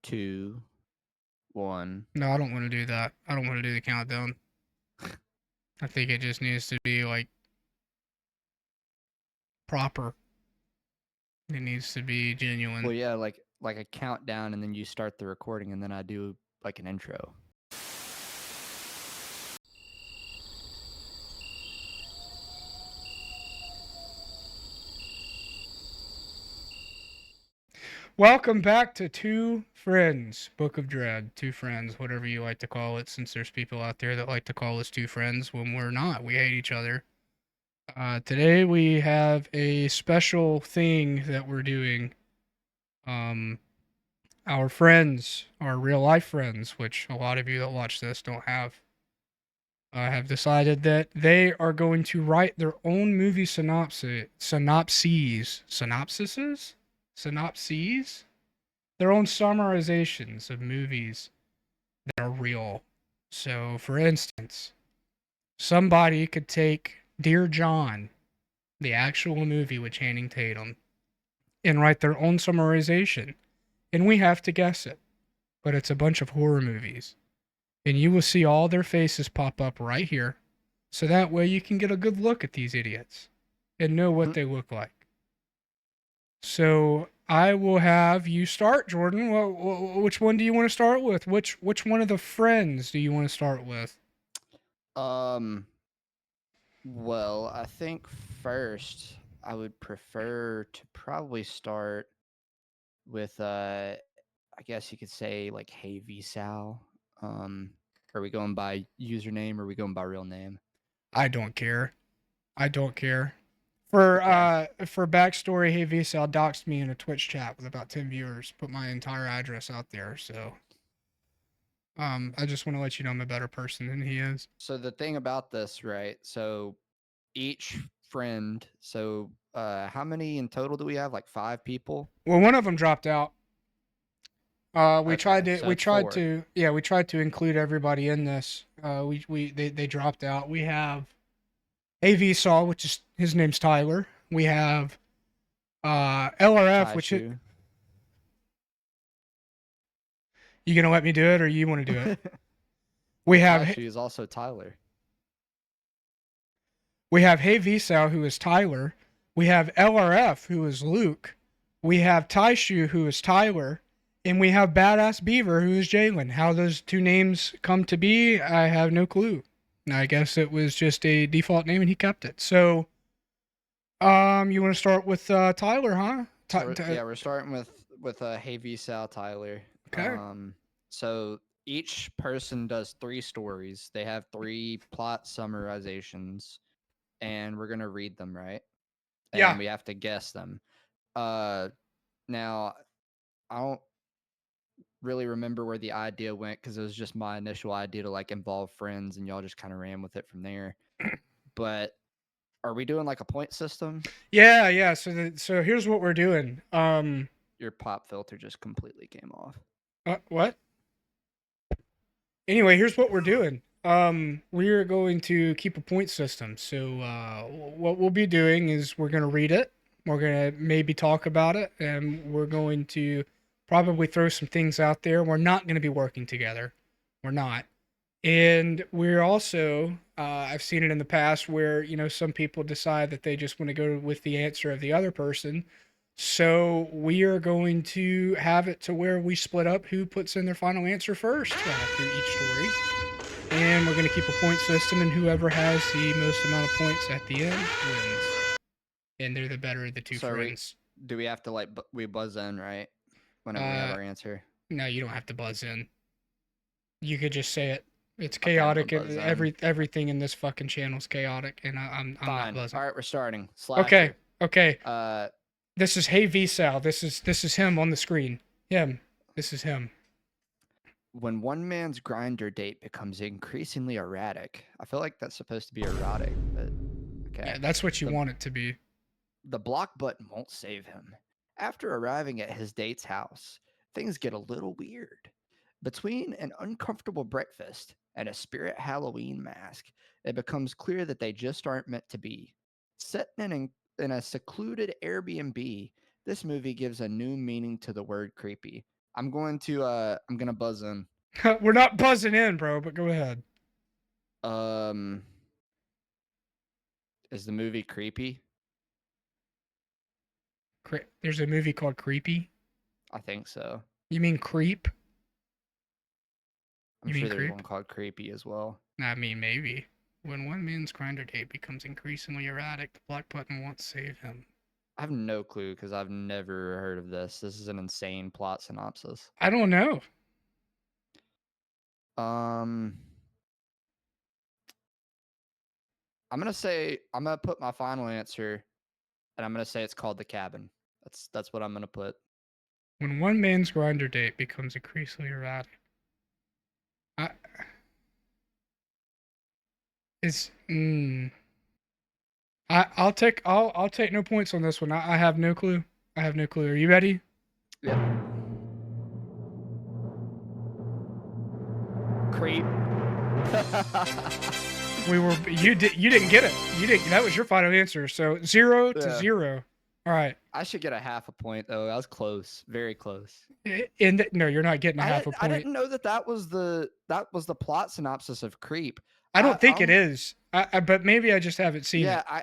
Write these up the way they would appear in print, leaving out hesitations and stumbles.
2, 1. No, I don't want to do that. I don't want to do the countdown. I think it just needs to be like proper. It needs to be genuine. Well, yeah, like a countdown, and then you start the recording, and then I do like an intro. Welcome back to Two Friends, Book of Dread. Two Friends, whatever you like to call it, since there's people out there that like to call us two friends when we're not. We hate each other. Today we have a special thing that we're doing. Our friends, our real life friends, which a lot of you that watch this don't have decided that they are going to write their own movie synopses, their own summarizations of movies that are real. So, for instance, somebody could take Dear John, the actual movie with Channing Tatum, and write their own summarization, and we have to guess it. But it's a bunch of horror movies. And you will see all their faces pop up right here. So that way you can get a good look at these idiots and know what they look like. So I will have you start, Jordan. Which one do you want to start with? Which one of the friends do you want to start with? Well, I think first I would prefer to probably start with I guess you could say like Hey V Sal. Are we going by username or are we going by real name? I don't care. Okay. For backstory, Hey Vsal doxed me in a Twitch chat with about 10 viewers. Put my entire address out there, so I just want to let you know I'm a better person than he is. So the thing about this, right? So each friend, so how many in total do we have? Like 5 people? Well, one of them dropped out. Okay, so it's 4. We tried to include everybody in this. They dropped out. We have AV Saw, which is his name's Tyler. We have LRF, which is, Taishu. you gonna let me do it or you want to do it? We have Taishu is also Tyler. We have Hey Vsal, who is Tyler. We have LRF, who is Luke. We have Taishu, who is Tyler. And we have Badass Beaver, who is Jalen. How those two names come to be, I have no clue. I guess it was just a default name and he kept it. So, you want to start with Tyler, huh? Yeah, we're starting with Hey V Sal Tyler. Okay. So each person does 3 stories. They have 3 plot summarizations, and we're gonna read them, right? Yeah. And we have to guess them. Now I don't really remember where the idea went because it was just my initial idea to like involve friends, and y'all just kind of ran with it from there. But are we doing like a point system? Yeah. So here's what we're doing. Your pop filter just completely came off. What? Anyway, here's what we're doing. We're going to keep a point system. So, what we'll be doing is we're going to read it. We're going to maybe talk about it, and we're going to probably throw some things out there. We're not going to be working together. We're not. And we're also, I've seen it in the past where, some people decide that they just want to go with the answer of the other person. So we are going to have it to where we split up who puts in their final answer first through each story. And we're going to keep a point system, and whoever has the most amount of points at the end wins. And they're the better of the two friends. Do we have to like we buzz in, right? Whenever we have our answer. No, you don't have to buzz in. You could just say it. It's chaotic. Okay, everything in this fucking channel is chaotic, and I'm not buzzing. All right, we're starting. Okay. Okay. This is Hey Vsal. This is him on the screen. Him. This is him. When one man's grinder date becomes increasingly erratic, I feel like that's supposed to be erotic, but okay. Yeah, that's what you want it to be. The block button won't save him. After arriving at his date's house, things get a little weird. Between an uncomfortable breakfast and a spirit Halloween mask, it becomes clear that they just aren't meant to be. Set in a secluded Airbnb, this movie gives a new meaning to the word creepy. I'm gonna buzz in. We're not buzzing in, bro, but go ahead. Is the movie creepy? There's a movie called Creepy. I think so. You mean Creep? I'm sure there's one called Creepy as well. I mean, maybe. When one man's Grindr date becomes increasingly erratic, the black button won't save him. I have no clue because I've never heard of this. This is an insane plot synopsis. I don't know. I'm gonna put my final answer, and I'm gonna say it's called The Cabin. That's what I'm gonna put. When one man's Grindr date becomes increasingly erratic. I'll take no points on this one. I have no clue. I have no clue. Are you ready? Yeah. Creep. You didn't get it. That was your final answer. So 0-0. All right. I should get a half a point though. I was close. Very close. No, you're not getting a half a point. I didn't know that was the plot synopsis of Creep. I don't think it is. But maybe I just haven't seen it. Yeah,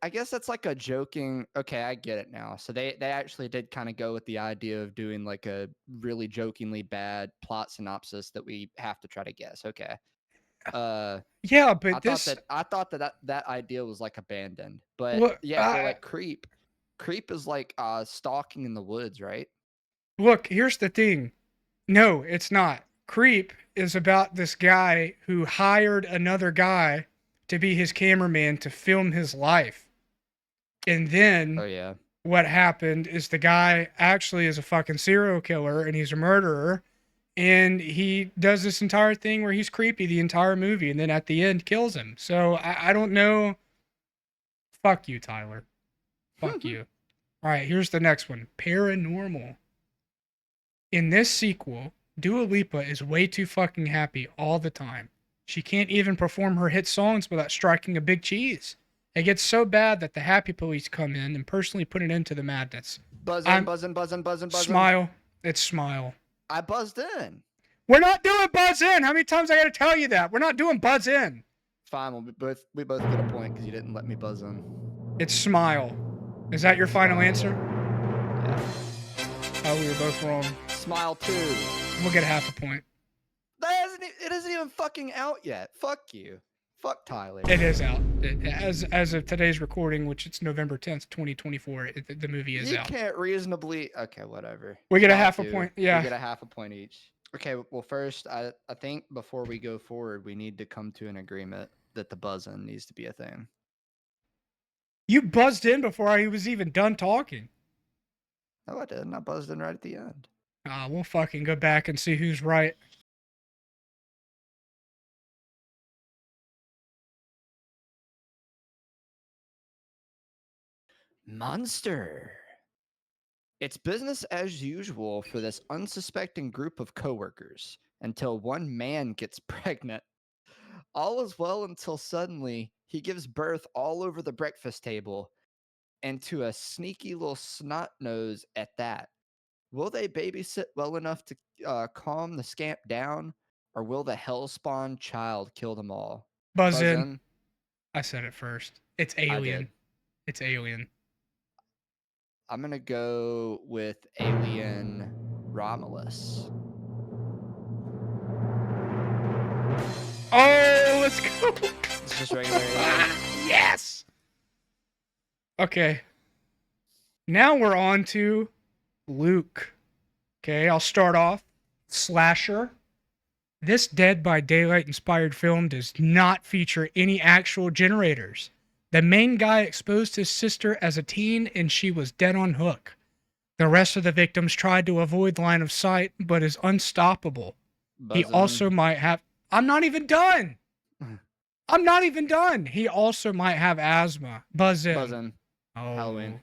I guess that's like a joking. Okay, I get it now. So they actually did kind of go with the idea of doing like a really jokingly bad plot synopsis that we have to try to guess. Okay. Yeah, but I thought that idea was like abandoned. But for like Creep is like stalking in the woods, right? Look, here's the thing. No, it's not. Creep is about this guy who hired another guy to be his cameraman to film his life. And then what happened is the guy actually is a fucking serial killer and he's a murderer. And he does this entire thing where he's creepy the entire movie and then at the end kills him. So I don't know. Fuck you, Tyler. Fuck you. All right, here's the next one. Paranormal. In this sequel, Dua Lipa is way too fucking happy all the time. She can't even perform her hit songs without striking a big cheese. It gets so bad that the happy police come in and personally put an end to the madness. Buzzing. Smile. It's Smile. I buzzed in. We're not doing buzz in. How many times I gotta tell you that? We're not doing buzz in. Fine, we both get a point because you didn't let me buzz in. It's Smile. Is that your final answer? Yeah. Oh, we were both wrong. Smile 2. We'll get a half a point. It isn't even fucking out yet. Fuck you. Fuck Tyler. It is out. As of today's recording, which it's November 10th, 2024, the movie is out. You can't reasonably... Okay, whatever. We get a half a point. Yeah. We get a half a point each. Okay, well, first, I think before we go forward, we need to come to an agreement that the buzz-in needs to be a thing. You buzzed in before I was even done talking. No, I didn't. I buzzed in right at the end. We'll fucking go back and see who's right. Monster. It's business as usual for this unsuspecting group of coworkers until one man gets pregnant. All is well until suddenly he gives birth all over the breakfast table and to a sneaky little snot nose at that. Will they babysit well enough to calm the scamp down, or will the hellspawn child kill them all? Buzz in. I said it first. It's Alien. It's Alien. I'm going to go with Alien Romulus. Oh, let's go. It's just regular Alien. Yes. Okay. Now we're on to Luke. Okay, I'll start off. Slasher. This Dead by Daylight inspired film does not feature any actual generators. The main guy exposed his sister as a teen and she was dead on hook. The rest of the victims tried to avoid line of sight, but is unstoppable. Buzzing. He also might have... I'm not even done! He also might have asthma. Buzz in. Oh. Halloween.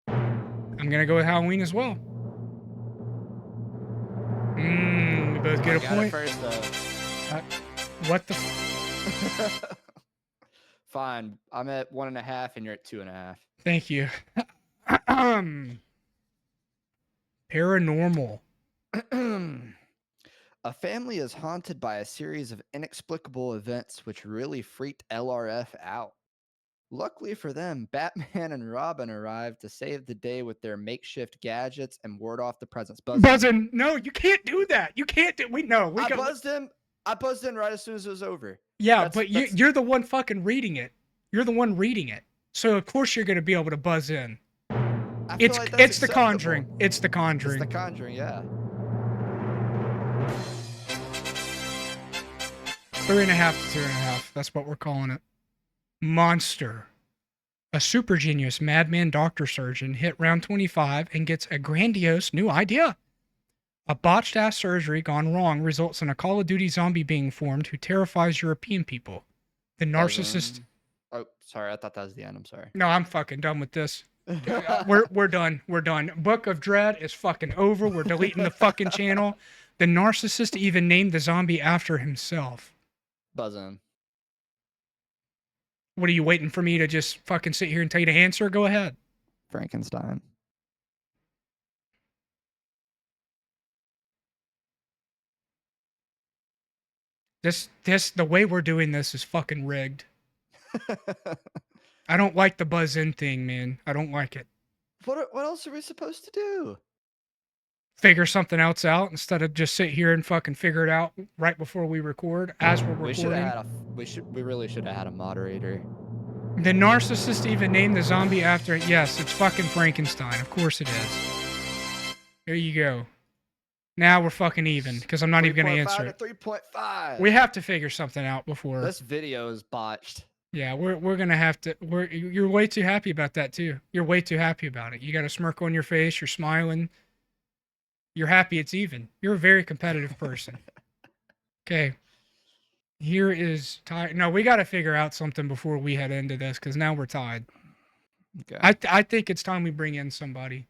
I'm going to go with Halloween as well. We both get a point. First, though. What the... Fine. I'm at 1.5 and you're at 2.5. Thank you. Paranormal. A family is haunted by a series of inexplicable events which really freaked LRF out. Luckily for them, Batman and Robin arrive to save the day with their makeshift gadgets and ward off the presence. Buzzin'. No, you can't do that. You can't do. We I got. buzzed him. I buzzed in right as soon as it was over. Yeah, That's but you're the one fucking reading it. You're the one reading it. So of course you're gonna be able to buzz in. I feel like that's It's the acceptable. Conjuring. It's the Conjuring. It's the Conjuring, yeah. 3.5 to 2.5. That's what we're calling it. Monster. A super genius madman doctor surgeon hit round 25 and gets a grandiose new idea. A botched ass surgery gone wrong results in a Call of Duty zombie being formed who terrifies European people. The narcissist. Oh, sorry. I thought that was the end. I'm sorry. No, I'm fucking done with this. We're done. We're done. Book of Dread is fucking over. We're deleting the fucking channel. The narcissist even named the zombie after himself. Buzzing. What are you waiting for me to just fucking sit here and tell you to answer? Go ahead. Frankenstein. The way we're doing this is fucking rigged. I don't like the buzz in thing, man. I don't like it. What else are we supposed to do? Figure something else out instead of just sit here and fucking figure it out right before we record as we're recording. We really should have had a moderator. The narcissist even named the zombie after it. Yes, it's fucking Frankenstein. Of course it is. There you go. Now we're fucking even because I'm not even going to answer it. 3.5. We have to figure something out before. This video is botched. Yeah, we're gonna have to. You're way too happy about that too. You're way too happy about it. You got a smirk on your face. You're smiling. You're happy it's even. You're a very competitive person. Okay. Here is tied. No, we got to figure out something before we head into this because now we're tied. Okay. I think it's time we bring in somebody.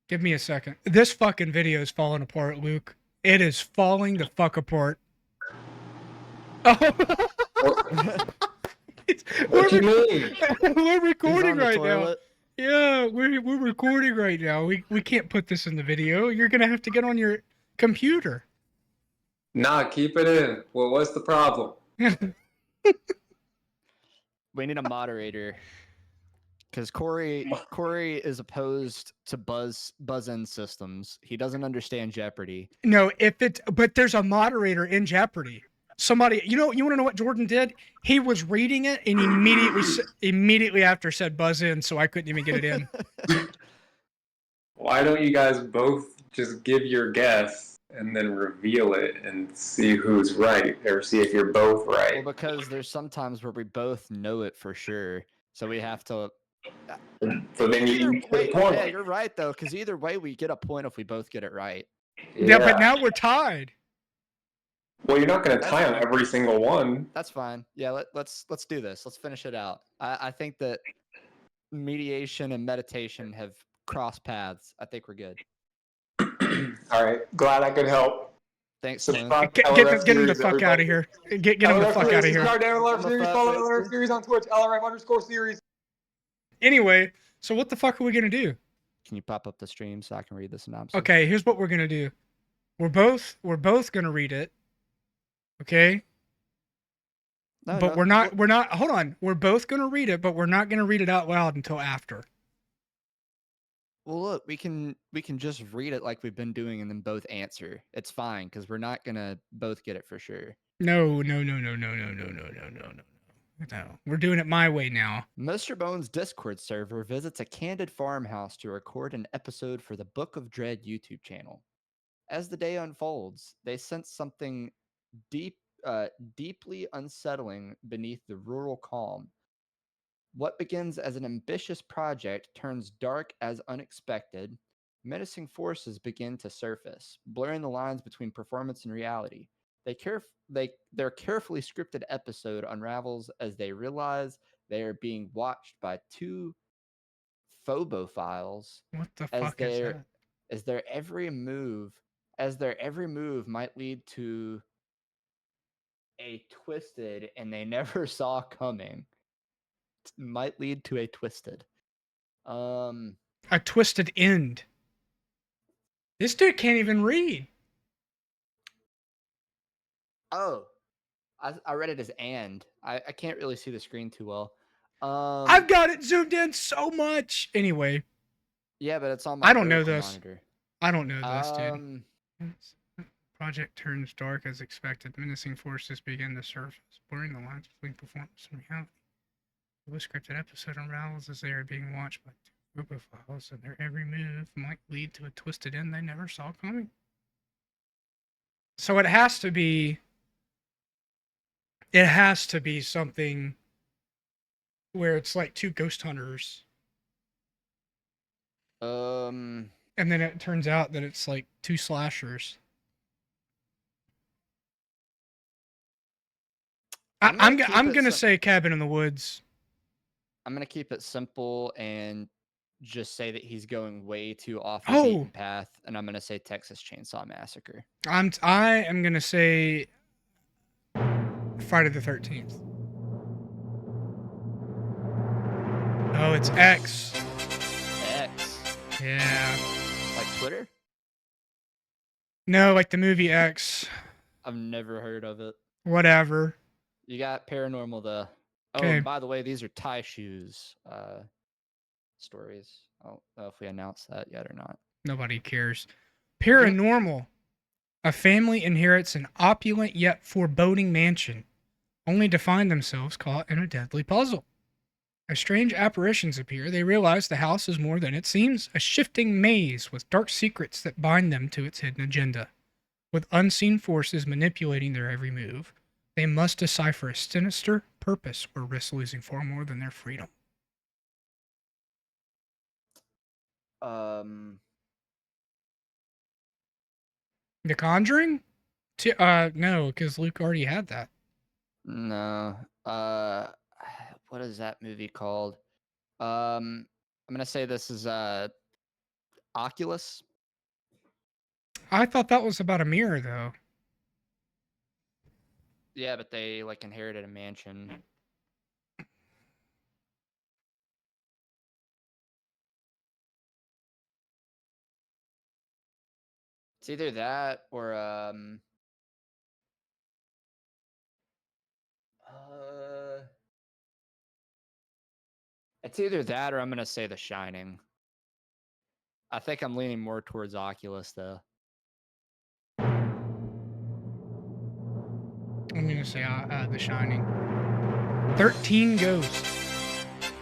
Give me a second. This fucking video is falling apart, Luke. It is falling the fuck apart. Oh. What do you mean? We're recording right toilet. now. Yeah, we're recording right now. We can't put this in the video. You're gonna have to get on your computer. Nah, keep it in. Well, what's the problem? We need a moderator. Because Corey is opposed to buzz-in systems. He doesn't understand Jeopardy. No, but there's a moderator in Jeopardy. Somebody, you want to know what Jordan did? He was reading it and immediately after said buzz in, so I couldn't even get it in. Why don't you guys both just give your guess and then reveal it and see who's right, or see if you're both right? Well, because there's sometimes where we both know it for sure, so we have to. So then you get a point. Yeah, you're right though, because either way we get a point if we both get it right. Yeah, but now we're tied. Well, you're not going to tie on every single one. That's fine. Yeah, let's do this. Let's finish it out. I think that mediation and meditation have crossed paths. I think we're good. All right. Glad I could help. Thanks, Get him the fuck out of here. Get him the fuck out of here. Follow LRF series on Twitch. LRF_series. Anyway, so what the fuck are we gonna do? Can you pop up the stream so I can read this announcement? Okay, here's what we're gonna do. We're both gonna read it. Okay. But we're not. Hold on. We're both gonna read it, but we're not gonna read it out loud until after. Well, look, we can just read it like we've been doing, and then both answer. It's fine because we're not gonna both get it for sure. No. We're doing it my way now. Mr. Bones' Discord server visits a candid farmhouse to record an episode for the Book of Dread YouTube channel. As the day unfolds, they sense something deeply unsettling beneath the rural calm. What begins as an ambitious project turns dark as unexpected. Menacing forces begin to surface, blurring the lines between performance and reality. Their carefully scripted episode unravels as they realize they are being watched by two phobophiles. What the fuck is that? As their every move might lead to a twisted and they never saw coming. Might lead to a twisted. A twisted end. This dude can't even read. Oh, I read it as and. I can't really see the screen too well. I've got it zoomed in so much. Anyway, Yeah, but it's on my I don't know vertical this. monitor. I don't know this, dude. Project turns dark as expected. Menacing forces begin to surface, blurring the lines between performance and reality. The scripted episode unravels as they are being watched by a group of files, and their every move might lead to a twisted end they never saw coming. So it has to be. It has to be something where it's like two ghost hunters, Um, and then it turns out that it's like two slashers. I'm gonna say Cabin in the Woods. I'm gonna keep it simple and just say that he's going way too off the Oh. beaten path, and I'm gonna say Texas Chainsaw Massacre. I am gonna say Friday the 13th. Oh, it's X. X, Yeah. like Twitter? No, like the movie X. I've never heard of it. Whatever. You got Paranormal though. Oh, Okay. and by the way, these are tie shoes stories. I don't know if we announced that yet or not. Nobody cares. Paranormal. A family inherits an opulent yet foreboding mansion, only to find themselves caught in a deadly puzzle. As strange apparitions appear, they realize the house is more than it seems, a shifting maze with dark secrets that bind them to its hidden agenda. With unseen forces manipulating their every move, they must decipher a sinister purpose or risk losing far more than their freedom. The Conjuring? No, because Luke already had that. No. What is that movie called? I'm gonna say this is Oculus. I thought that was about a mirror, though. Yeah, but they like inherited a mansion. It's either that or it's either that or I'm gonna say The Shining. I think I'm leaning more towards Oculus though. I'm going to say The Shining. 13 Ghosts.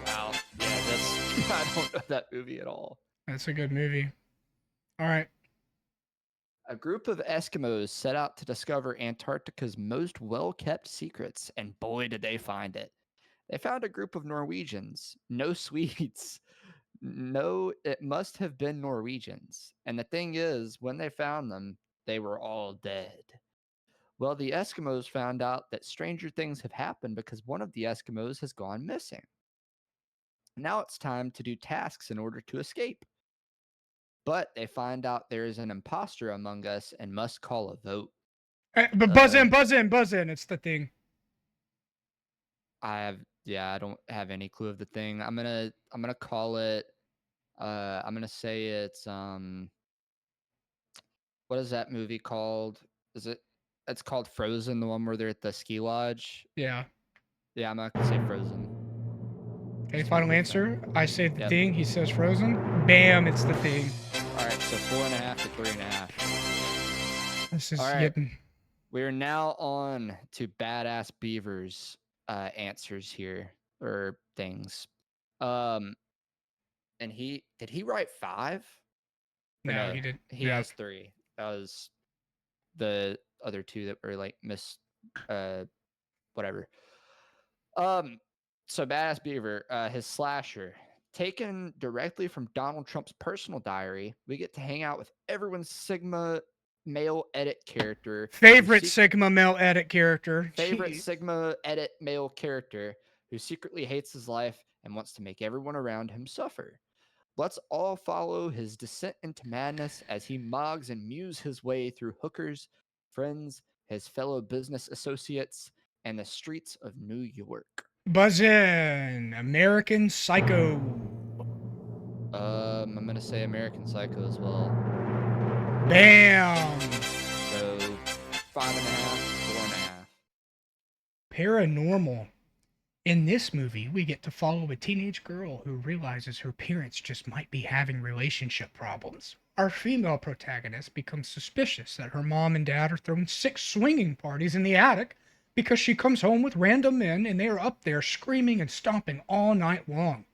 Wow. Yeah, that's I don't know that movie at all. That's a good movie. All right. A group of Eskimos set out to discover Antarctica's most well-kept secrets, and boy, did they find it. They found a group of Norwegians, no Swedes. No, it must have been Norwegians. And the thing is, when they found them, they were all dead. Well, the Eskimos found out that stranger things have happened because one of the Eskimos has gone missing. Now it's time to do tasks in order to escape. But they find out there is an imposter among us and must call a vote. But buzz in. It's the thing. I don't have any clue of the thing. I'm gonna call it. I'm gonna say it's what is that movie called? It's called Frozen, the one where they're at the ski lodge. Yeah. Yeah, I'm not gonna say Frozen. Okay, final answer. I say the thing. He says Frozen. Bam! It's the thing. All right, so 4.5 to 3.5. This is getting. We are now on to Badass Beaver's answers here or things. And did he write 5? No, he didn't. He has 3. That was the other 2 that were like whatever. So Badass Beaver, his slasher, taken directly from Donald Trump's personal diary. We get to hang out with everyone's Sigma male edit character. Favorite Sigma male edit character. Favorite Sigma edit male character who secretly hates his life and wants to make everyone around him suffer. Let's all follow his descent into madness as he mogs and mews his way through hookers, friends, his fellow business associates, and the streets of New York. Buzz in. American Psycho. I'm gonna say American Psycho as well. Bam! So 5.5, 4.5. Paranormal. In this movie, we get to follow a teenage girl who realizes her parents just might be having relationship problems. Our female protagonist becomes suspicious that her mom and dad are throwing 6 swinging parties in the attic because she comes home with random men and they are up there screaming and stomping all night long.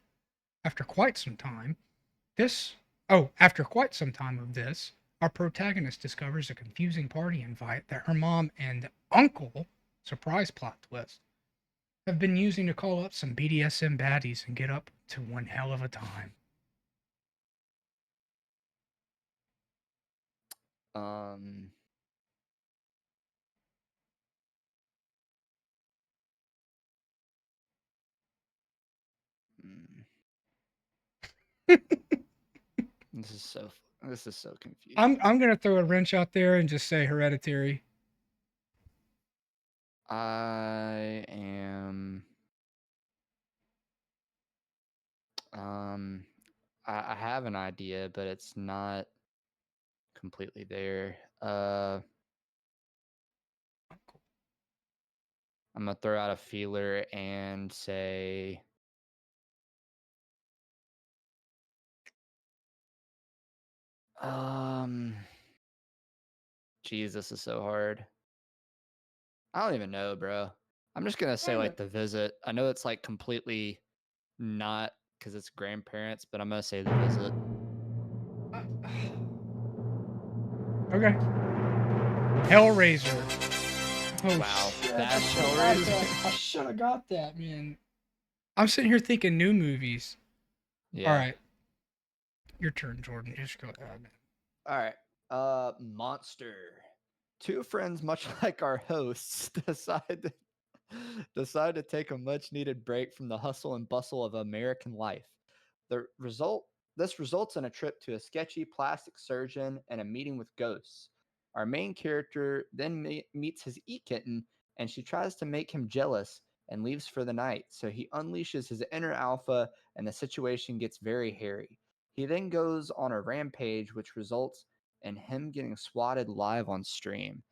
After quite some time of this, our protagonist discovers a confusing party invite that her mom and uncle, surprise plot twist, have been using to call up some BDSM baddies and get up to one hell of a time. Hmm. This is so confusing. I'm gonna throw a wrench out there and just say Hereditary. I am. I have an idea, but it's not completely there. I'm gonna throw out a feeler and say. Geez, this is so hard. I don't even know, bro. I'm just gonna say like The Visit. I know it's like completely not because it's grandparents, but I'm gonna say The Visit. Okay. Hellraiser. Oh, Wow, shit, that's Hellraiser. I should have got that, man. I'm sitting here thinking new movies. Yeah. All right. Your turn, Jordan. Just go ahead. All right. Monster. 2 friends, much like our hosts, decide to take a much-needed break from the hustle and bustle of American life. This results in a trip to a sketchy plastic surgeon and a meeting with ghosts. Our main character then meets his e-kitten, and she tries to make him jealous and leaves for the night. So he unleashes his inner alpha, and the situation gets very hairy. He then goes on a rampage, which results in him getting swatted live on stream.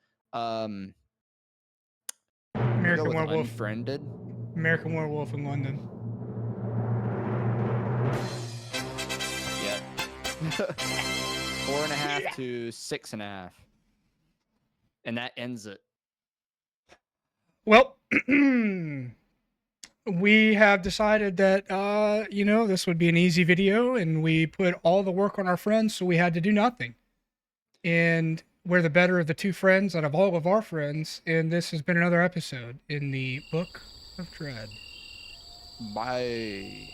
American Go with Werewolf. Unfriended. American Werewolf in London. Yep. 4.5 to 6.5. And that ends it. Well, we have decided that, this would be an easy video, and we put all the work on our friends, so we had to do nothing. And we're the better of the 2 friends out of all of our friends, and this has been another episode in the Book of Dread. Bye.